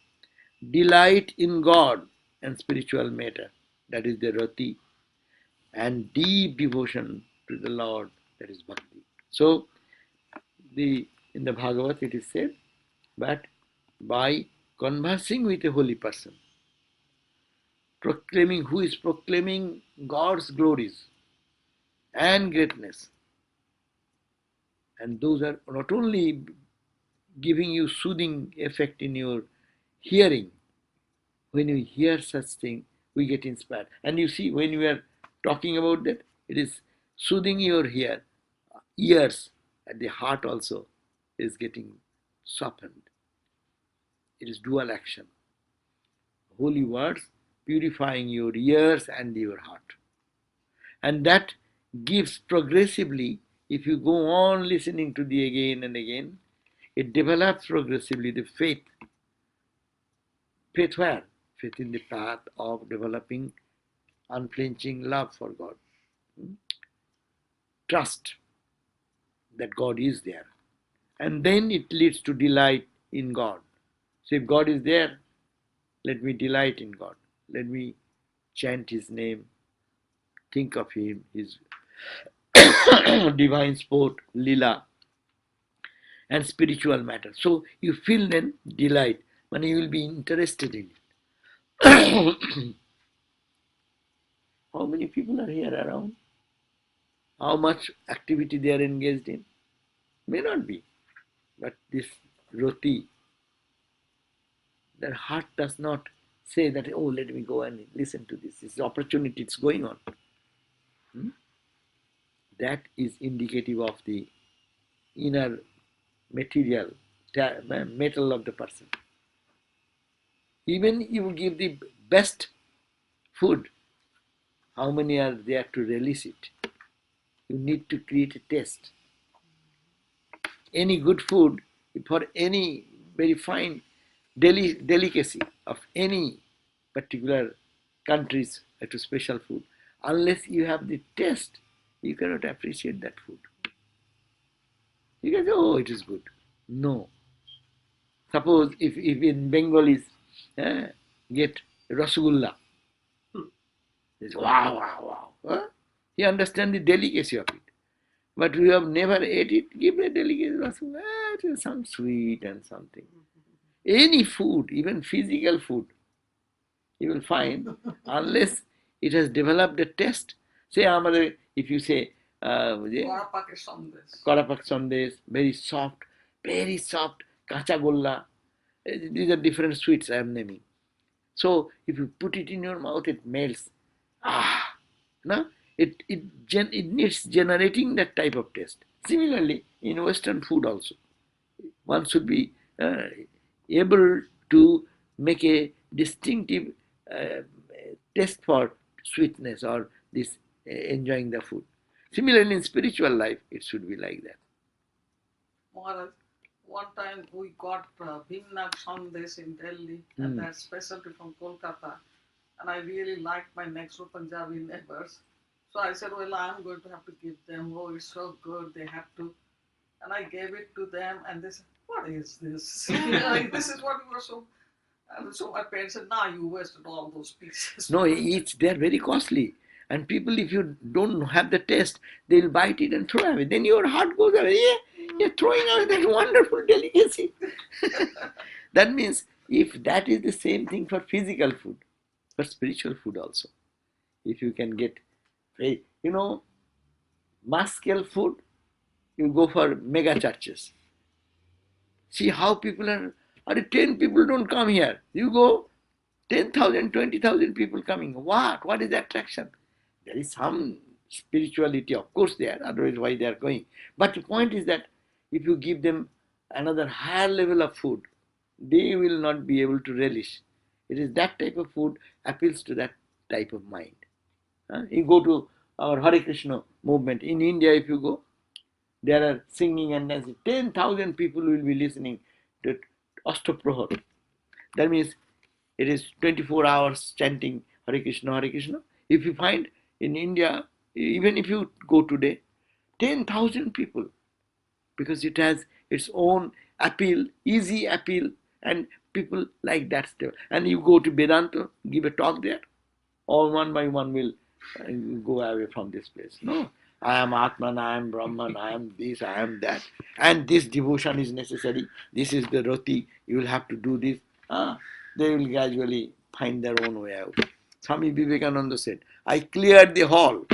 Delight in God and spiritual matter, that is the Rati, and deep devotion to the Lord, that is Bhakti. So, in the Bhagavad it is said, but by conversing with a holy person, who is proclaiming God's glories and greatness, and those are not only giving you soothing effect in your hearing. When you hear such thing, we get inspired. And you see, when we are talking about that, it is soothing your ears, and the heart also is getting softened. It is dual action. Holy words purifying your ears and your heart. And that gives progressively, if you go on listening to the again and again, it develops progressively the faith. Faith where? Faith in the path of developing unflinching love for God. Trust that God is there. And then it leads to delight in God. So if God is there, let me delight in God. Let me chant His name, think of Him, His divine sport, lila, and spiritual matter. So you feel then delight, when you will be interested in it. How many people are here around? How much activity they are engaged in? May not be. But this roti, their heart does not say that, oh, let me go and listen to this. This opportunity is going on. That is indicative of the inner material, metal of the person. Even you give the best food, how many are there to relish it? You need to create a taste. Any good food, for any very fine delicacy of any particular country's to special food, unless you have the taste, you cannot appreciate that food. You can say, oh, it is good. No. Suppose if in Bengalis get Rasgulla, it's wow, wow, wow. Huh? You understand the delicacy of it. But we have never ate it, give a delicacy Rasgulla. It is some sweet and something. Any food, even physical food, you will find, unless it has developed a taste. Say, if you say, Korapak sandesh, very soft, kacha golla. These are different sweets I am naming. So if you put it in your mouth, it melts. No? It needs generating that type of taste. Similarly, in Western food also, one should be able to make a distinctive taste for sweetness or this enjoying the food. Similarly, in spiritual life, it should be like that. Maharaj, one time we got Bhimnak Sandesh in Delhi, and that's specialty from Kolkata. And I really liked my next door Punjabi neighbors. So I said, well, I'm going to have to give them, oh, it's so good, they have to. And I gave it to them, and they said, what is this? Like, this is what you were so. And so my parents said, nah, you wasted all those pieces. No, they're very costly. And people, if you don't have the taste, they'll bite it and throw away. Then your heart goes away. Yeah, you're throwing away that wonderful delicacy. That means, if that is the same thing for physical food, for spiritual food also, if you can get, mass scale food, you go for mega churches. See how people are 10 people don't come here. You go, 10,000, 20,000 people coming. What is the attraction? There is some spirituality, of course there, otherwise why they are going. But the point is that if you give them another higher level of food, they will not be able to relish. It is that type of food appeals to that type of mind. You go to our Hare Krishna movement. In India, if you go, there are singing and dancing. 10,000 people will be listening to Ashtaprahar. That means it is 24 hours chanting Hare Krishna, Hare Krishna. If you find in India, even if you go today, 10,000 people, because it has its own appeal, easy appeal, and people like that stuff. And you go to Vedanta, give a talk there, all one by one will go away from this place. No, I am Atman, I am Brahman, I am this, I am that, and this devotion is necessary. This is the roti, you will have to do this. They will gradually find their own way out. Swami Vivekananda said, I cleared the hall.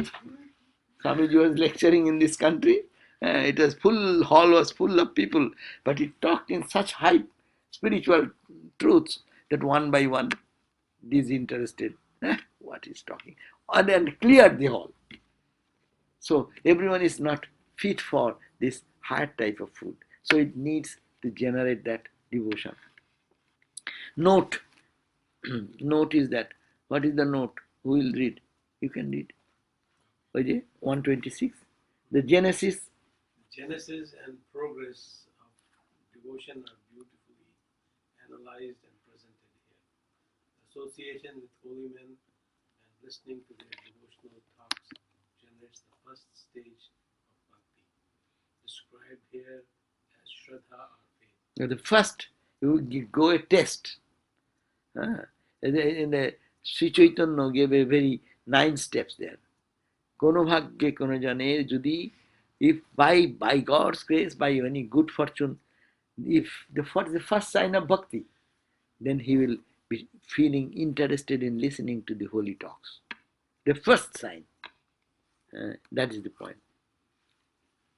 Swamiji was lecturing in this country. It was full, hall was full of people, but he talked in such high spiritual truths that one by one, disinterested, what he's talking, and then cleared the hall. So everyone is not fit for this higher type of food. So it needs to generate that devotion. Note. Note is that. What is the note? Who will read? You can read. 126. The Genesis. Genesis and progress of devotion are beautifully analyzed and presented here. Association with holy men and listening to their devotional talks generates the first stage of bhakti, described here as Shraddha or faith. The first, you go a test. In the Sri Chaitanya gave a very 9 steps there. Kono bhagye kono jane judi, if by God's grace, by any good fortune, if the first sign of bhakti, then he will be feeling interested in listening to the holy talks. The first sign. That is the point.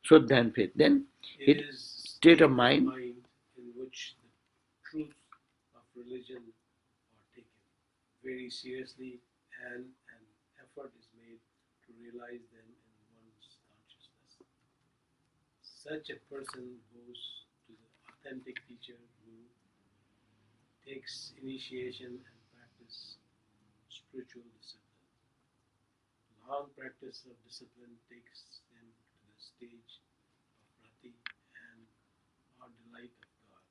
Shraddha and faith. Then it is state of mind in which the truths of religion are taken very seriously and an effort is made to realize them in one's consciousness. Such a person goes to the authentic teacher who takes initiation and practice spiritual discipline. Long practice of discipline takes them to the stage of rati and or delight of God.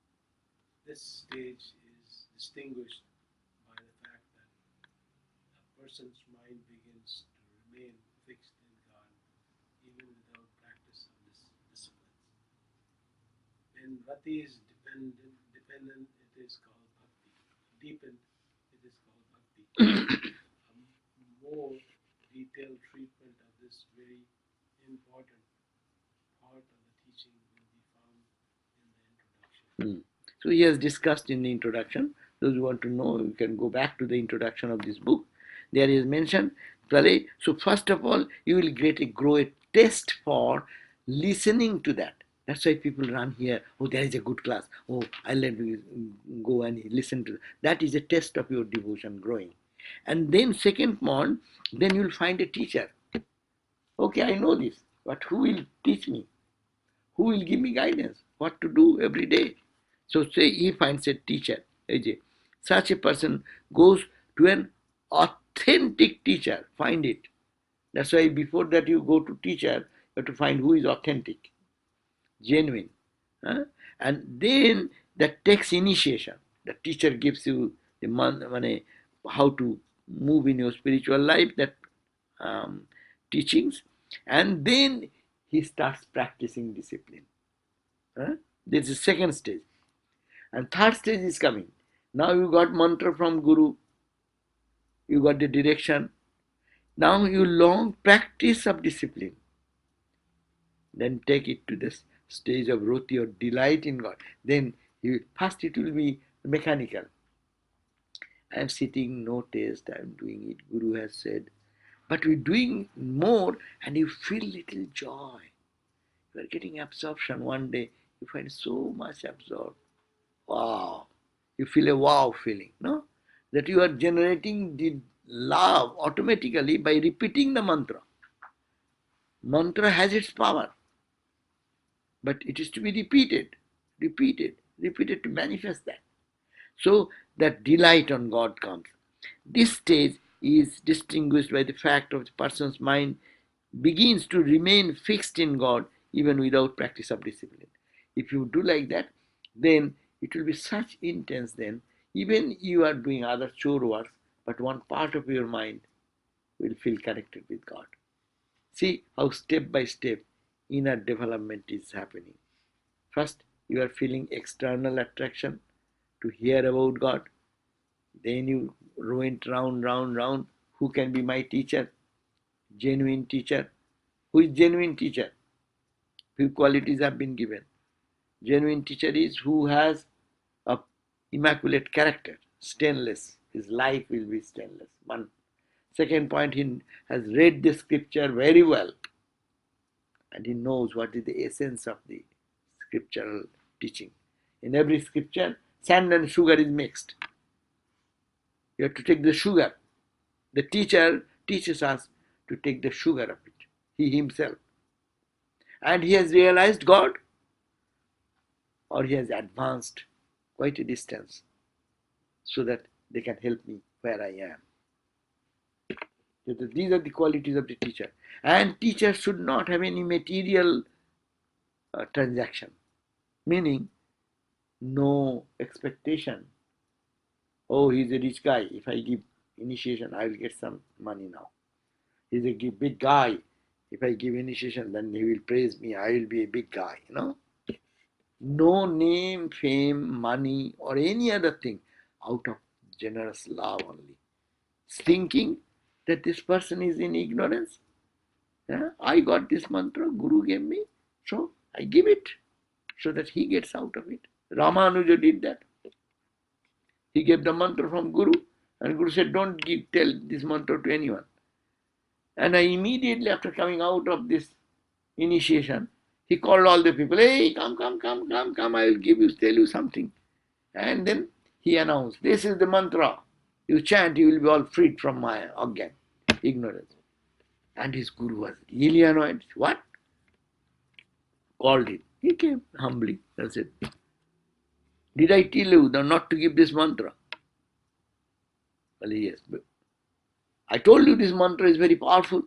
This stage is distinguished by the fact that a person's mind begins to remain fixed in God even without practice of this disciplines. When rati is dependent, it is called bhakti. Deepened, it is called bhakti. A more detailed treatment of this very important part of the teaching will be found in the introduction. So he has discussed in the introduction. Those who want to know, you can go back to the introduction of this book. There is mentioned, so first of all, you will grow a taste for listening to that. That's why people run here. Oh, there is a good class. Oh, I'll let me go and listen to that. That is a test of your devotion growing. And then second point, then you'll find a teacher. Okay, I know this, but who will teach me? Who will give me guidance? What to do every day? So say he finds a teacher. Such a person goes to an authentic teacher. Find it. That's why before that you go to teacher, you have to find who is authentic, genuine. And then that takes initiation. The teacher gives you the how to move in your spiritual life, that teachings, and then he starts practicing discipline. This is the second stage. And third stage is coming. Now you got mantra from Guru, you got the direction. Now you long practice of discipline. Then take it to this stage of roti or delight in God. Then first it will be mechanical. I am sitting, no taste, I am doing it, Guru has said. But we're doing more and you feel little joy. You are getting absorption. One day you find so much absorbed. Wow. You feel a wow feeling, no? That you are generating the love automatically by repeating the mantra. Mantra has its power. But it is to be repeated to manifest that. So that delight on God comes. This stage is distinguished by the fact of the person's mind begins to remain fixed in God even without practice of discipline. If you do like that, then it will be such intense then, even you are doing other chore works, but one part of your mind will feel connected with God. See how step by step inner development is happening. First, you are feeling external attraction to hear about God. Then you went round. Who can be my teacher? Genuine teacher. Who is genuine teacher? Few qualities have been given. Genuine teacher is who has a immaculate character, stainless. His life will be stainless. One. Second point, he has read the scripture very well. And he knows what is the essence of the scriptural teaching. In every scripture, sand and sugar is mixed. You have to take the sugar. The teacher teaches us to take the sugar of it, he himself. And he has realized God, or he has advanced quite a distance. so that they can help me where I am. These are the qualities of the teacher. And teacher should not have any material transaction, meaning no expectation. Oh, he's a rich guy. If I give initiation, I will get some money now. He's a big guy. If I give initiation, then he will praise me. I will be a big guy. No name, fame, money, or any other thing, out of generous love only. Thinking that this person is in ignorance. Yeah? I got this mantra, Guru gave me, so I give it so that he gets out of it. Ramanuja did that. He gave the mantra from Guru, and Guru said, don't tell this mantra to anyone. And I immediately, after coming out of this initiation, he called all the people, hey, come, I will tell you something. And then he announced, this is the mantra. You chant, you will be all freed from my agyan, ignorance. And his Guru was really annoyed. What? Called him. He came humbly and said, did I tell you not to give this mantra? Well, yes, but I told you this mantra is very powerful.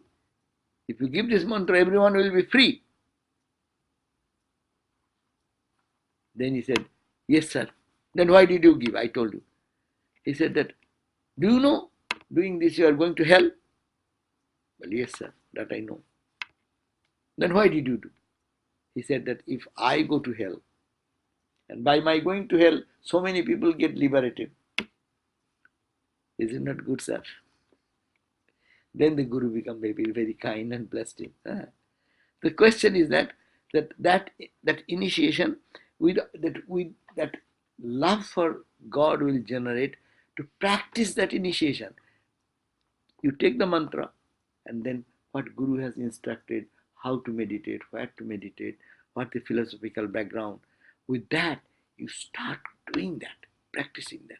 If you give this mantra, everyone will be free. Then he said, yes, sir. Then why did you give? I told you. He said that, do you know, doing this you are going to hell? Well, yes, sir, that I know. Then why did you do? He said that if I go to hell, and by my going to hell, so many people get liberated. Is it not good, sir? Then the Guru became very kind and blessed him. The question is that initiation, that love for God will generate to practice that initiation. You take the mantra, and then what Guru has instructed, how to meditate, where to meditate, what the philosophical background. With that, you start doing that, practicing that.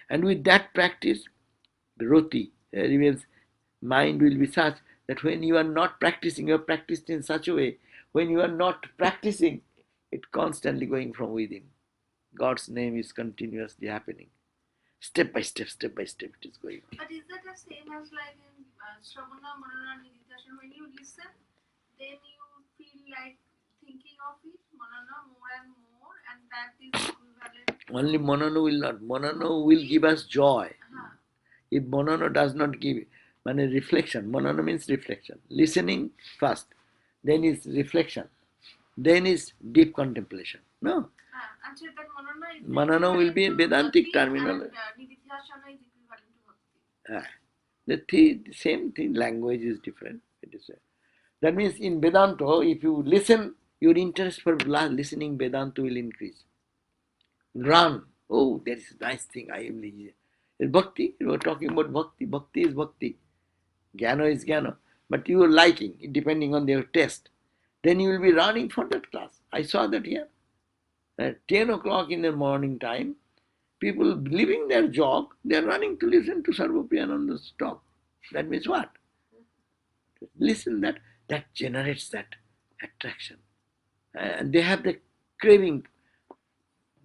And with that practice, the roti remains, mind will be such that when you are not practicing, you are practiced in such a way, when you are not practicing, it constantly going from within. God's name is continuously happening. Step by step, it is going on. But is that the same as like in Shravana, Manana, Nididhasana? When you listen, then you feel like thinking of it, Manana, more and more, and that is equivalent. Only Manana will not. Manana will give us joy. If Manana does not give, reflection. Manana means reflection. Listening first, then is reflection, then is deep contemplation. No. And so that Manana will be a Vedantic terminology. Nididhasana is equivalent to Bhakti. The same thing, language is different. That means in Vedanta, if you listen, your interest for listening Vedanta will increase. Run. Oh, that is a nice thing. I am here. Bhakti, you were talking about Bhakti. Bhakti is Bhakti. Jnana is Jnana. But you are liking, depending on their taste. Then you will be running for that class. I saw that here. At 10 o'clock in the morning time, people leaving their job, they are running to listen to Sarvadevananda's talk. That means what? Listen, that generates that attraction. And they have the craving,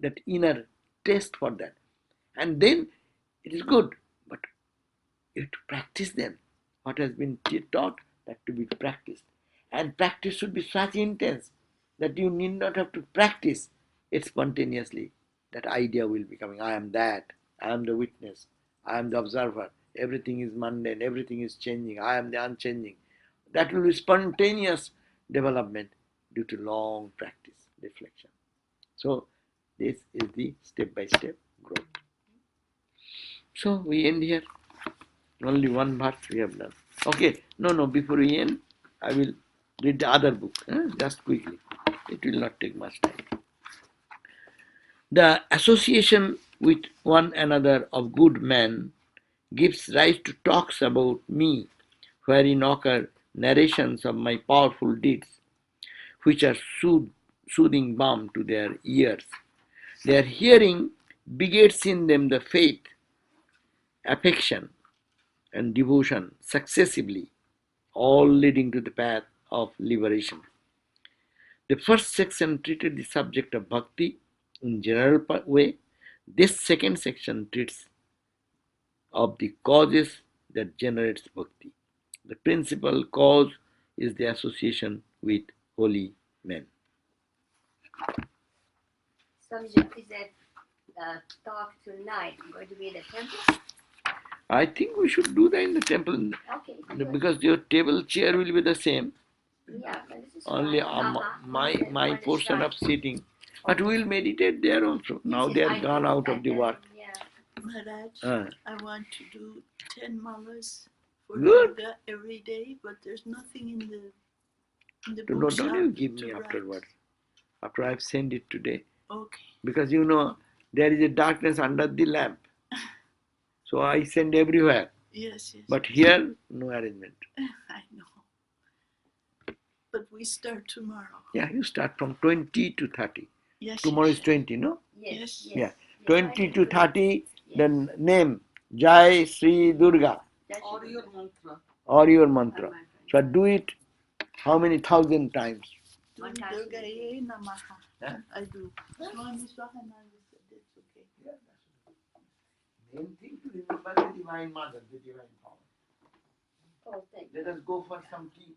that inner taste for that. And then it is good, but you have to practice them. What has been taught, that to be practiced. And practice should be such intense that you need not have to practice it spontaneously. That idea will be coming. I am that. I am the witness. I am the observer. Everything is mundane. Everything is changing. I am the unchanging. That will be spontaneous development due to long practice, reflection. So this is the step-by-step growth. So we end here. Only one verse we have done. Okay, no, before we end, I will read the other book, just quickly. It will not take much time. The association with one another of good men gives rise to talks about me, wherein occur narrations of my powerful deeds, which are soothing balm to their ears. Their hearing begets in them the faith, affection, and devotion successively, all leading to the path of liberation. The first section treated the subject of bhakti in general way. This second section treats of the causes that generates bhakti. The principal cause is the association with holy men. Swamiji, is that talk tonight going to be in the temple? I think we should do that in the temple Okay. Good. because your table chair will be the same. Yeah, but this is Only fine. my portion of sitting. But we will meditate there also. Now Yes, they yes, are I gone know. out of the work. Yeah. Maharaj, I want to do 10 malas for Good. yoga every day, but there's nothing in the Don't bookshop you give to me write. afterwards. After I've sent it today. Okay. Because you know there is a darkness under the lamp. So I send everywhere. Yes, yes. But here, no arrangement. I know. But we start tomorrow. Yeah, you start from 20 to 30. Yes. Tomorrow yes. is 20, no? Yes. Yeah. 20 to 30, then name Jai Sri Durga Or your mantra. or your mantra. So do it how many thousand times? Durgaye Namaha. Huh? I do. Swami Sarvadevananda said it's okay. Yeah, main thing to remember the Divine Mother, the Divine Power. Oh, thank you. Let us go for some tea.